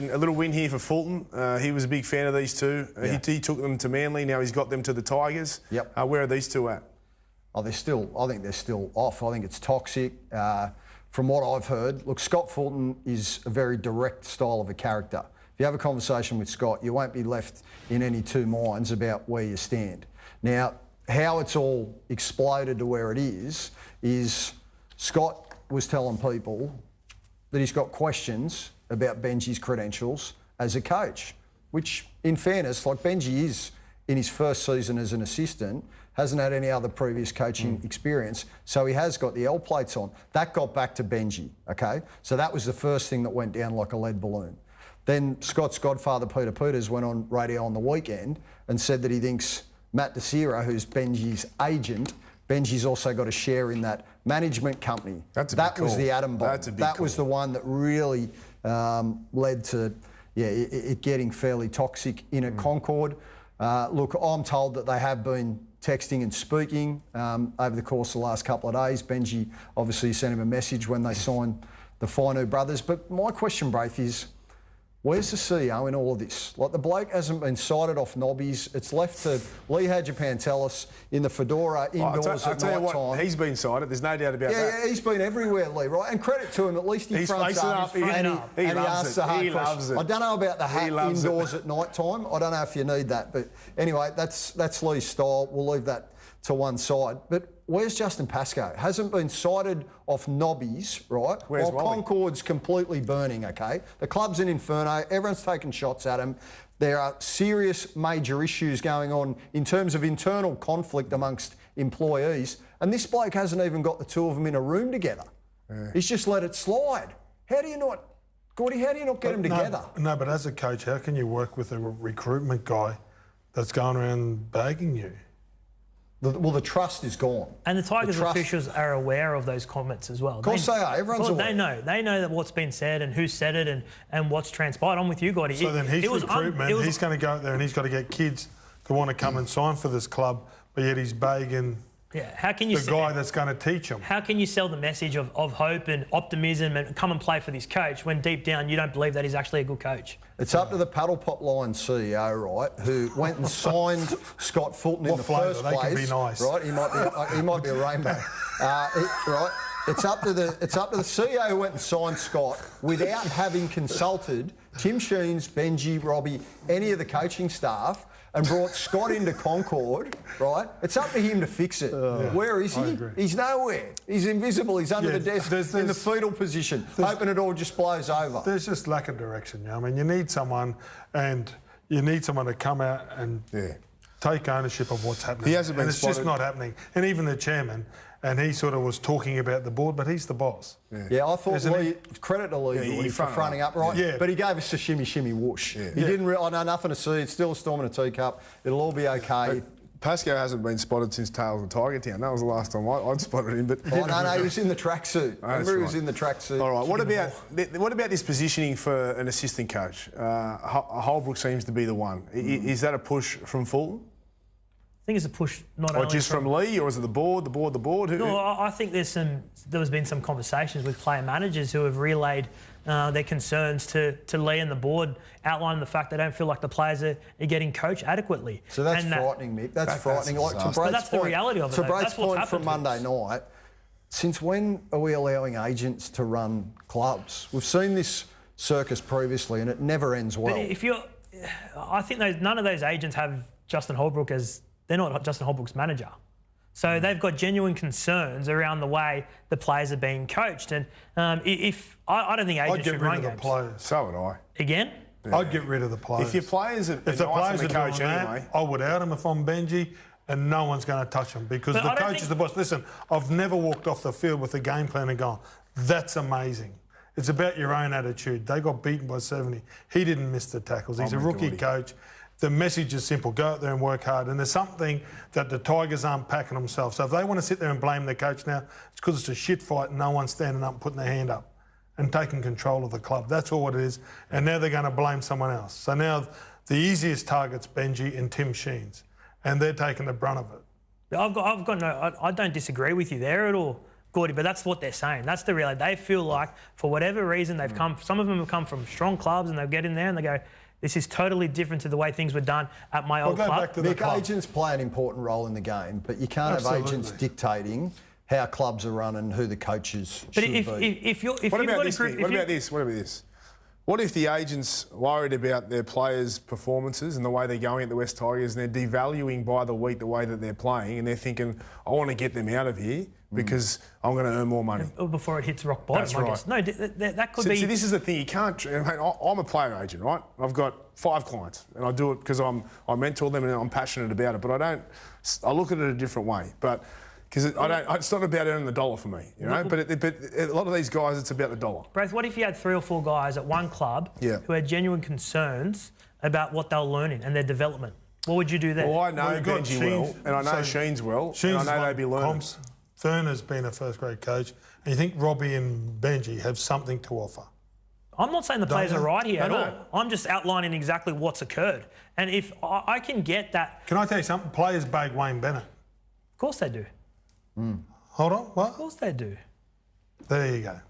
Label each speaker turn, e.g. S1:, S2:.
S1: A little win here for Fulton. He was a big fan of these two. He took them to Manly. Now he's got them to the Tigers.
S2: Yep.
S1: Where are these two at?
S2: Oh, I think they're still off. I think it's toxic. From what I've heard, look, Scott Fulton is a very direct style of a character. If you have a conversation with Scott, you won't be left in any two minds about where you stand. Now, how it's all exploded to where it is Scott was telling people that he's got questions about Benji's credentials as a coach, which, in fairness, like Benji is in his first season as an assistant, hasn't had any other previous coaching experience, so he has got the L plates on. That got back to Benji, okay? So that was the first thing that went down like a lead balloon. Then Scott's godfather, Peter Peters, went on radio on the weekend and said that he thinks Matt DeSira, who's Benji's agent, Benji's also got a share in that management company. That was the atom bomb. That was the one that really led to it getting fairly toxic in at Concord. Look, I'm told that they have been texting and speaking over the course of the last couple of days. Benji obviously sent him a message when they signed the Finu brothers. But my question, Braith, is where's the CEO in all of this? Like, the bloke hasn't been cited off nobbies. It's left to Lee Hadjipantelis in the fedora indoors at night time.
S1: He's been cited. There's no doubt about that.
S2: Yeah, he's been everywhere, Lee, right? And credit to him, at least he fronts up and he asks the hard questions. I don't know about the hat indoors at night time. I don't know if you need that. But anyway, that's Lee's style. We'll leave that to one side. But where's Justin Pascoe? Hasn't been cited off nobbies, right?
S1: While
S2: Concord's completely burning, okay? The club's an inferno. Everyone's taking shots at him. There are serious major issues going on in terms of internal conflict amongst employees. And this bloke hasn't even got the two of them in a room together. Yeah. He's just let it slide. How do you not, Gordy, how do you not get them together?
S3: No, but as a coach, how can you work with a recruitment guy that's going around bagging you?
S2: Well, the trust is gone.
S4: And the Tigers officials are aware of those comments as well.
S2: Of course they are. Everyone's aware.
S4: They know. They know that what's been said and who said it and what's transpired. I'm with you, Gordy.
S3: So then his recruitment, he's going to go out there and he's got to get kids to want to come and sign for this club, but yet he's begging
S4: how can you
S3: the guy that's going to teach them.
S4: How can you sell the message of hope and optimism and come and play for this coach when deep down you don't believe that he's actually a good coach?
S2: It's up to the Paddle Pop Line CEO, right, who went and signed Scott Fulton in the first place.
S3: They can be nice.
S2: Right, he might be a rainbow. Right, it's up to the CEO who went and signed Scott without having consulted Tim Sheens, Benji, Robbie, any of the coaching staff, and brought Scott into Concord, right? It's up to him to fix it. Where is he? He's nowhere. He's invisible. He's under the desk in the fetal position, hoping it all just blows over.
S3: There's just lack of direction. You know? I mean, you need someone, and you need someone to come out and take ownership of what's happening.
S1: He hasn't been
S3: spotted. It's just not happening. And even the chairman, and he sort of was talking about the board, but he's the boss.
S2: Yeah, I thought Lee, credit to Lee for fronting up, right?
S3: Yeah.
S2: But he gave us a shimmy, shimmy, whoosh. Yeah. He didn't. I know nothing to see. It's still a storm in a teacup. It'll all be okay.
S1: Pascoe hasn't been spotted since Tales of Tiger Town. That was the last time I'd spotted him. But
S2: no, he was in the tracksuit. Remember, he was in the tracksuit.
S1: All right. What about this positioning for an assistant coach? Holbrook seems to be the one. Is that a push from Fulton?
S4: I think it's a push not only
S1: just from Lee, or is it the board?
S4: No, I think there's been some conversations with player managers who have relayed their concerns to Lee and the board, outlining the fact they don't feel like the players are getting coached adequately.
S2: So that's frightening, Mick. That's frightening. But
S4: that's the reality of it.
S2: To Braith's point from Monday night, since when are we allowing agents to run clubs? We've seen this circus previously, and it never ends well.
S4: But I think none of those agents have Justin Holbrook as. They're not Justin Holbrook's manager. So they've got genuine concerns around the way the players are being coached. And I don't think agents should run games.
S3: I'd get rid of the players.
S1: So would I.
S4: Again?
S3: Yeah. I'd get rid of the players.
S1: If your players are nice on the coach anyway.
S3: I would out them if I'm Benji, and no one's going to touch them because the coach is the boss. Listen, I've never walked off the field with a game plan and gone, that's amazing. It's about your own attitude. They got beaten by 70. He didn't miss the tackles. He's a rookie coach. The message is simple, go out there and work hard. And there's something that the Tigers aren't packing themselves. So if they want to sit there and blame the coach now, it's because it's a shit fight and no one's standing up and putting their hand up and taking control of the club. That's all it is. And now they're going to blame someone else. So now the easiest target's Benji and Tim Sheens, and they're taking the brunt of it.
S4: I don't disagree with you there at all. Gordy, but that's what they're saying. That's the reality. They feel like, for whatever reason, they've come. Some of them have come from strong clubs, and they get in there and they go, "This is totally different to the way things were done at my old club."
S2: Nick, agents play an important role in the game, but you can't have agents dictating how clubs are run and who the coaches should be.
S1: What about this? What if the agent's worried about their players' performances and the way they're going at the West Tigers, and they're devaluing by the week the way that they're playing, and they're thinking, I want to get them out of here because I'm going to earn more money?
S4: Before it hits rock bottom,
S1: That's
S4: I
S1: right.
S4: guess. No, that could be...
S1: See, this is the thing. You can't... I'm a player agent, right? I've got 5 clients, and I do it because I mentor them and I'm passionate about it, but I look at it a different way. But... Because it's not about earning the dollar for me, you know. But a lot of these guys, it's about the dollar.
S4: Braith, what if you had 3 or 4 guys at one club who had genuine concerns about what they're learning and their development? What would you do there?
S1: Well, I know Benji well, and I know Sheen's well, and I know they'd be learning.
S3: Ferner's been a first-grade coach, and you think Robbie and Benji have something to offer?
S4: I'm not saying the players are right here at all. I'm just outlining exactly what's occurred. And if I can get that...
S3: Can I tell you something? Players bag Wayne Bennett.
S4: Of course they do.
S3: Hold on, what?
S4: Of course they do.
S3: There you go.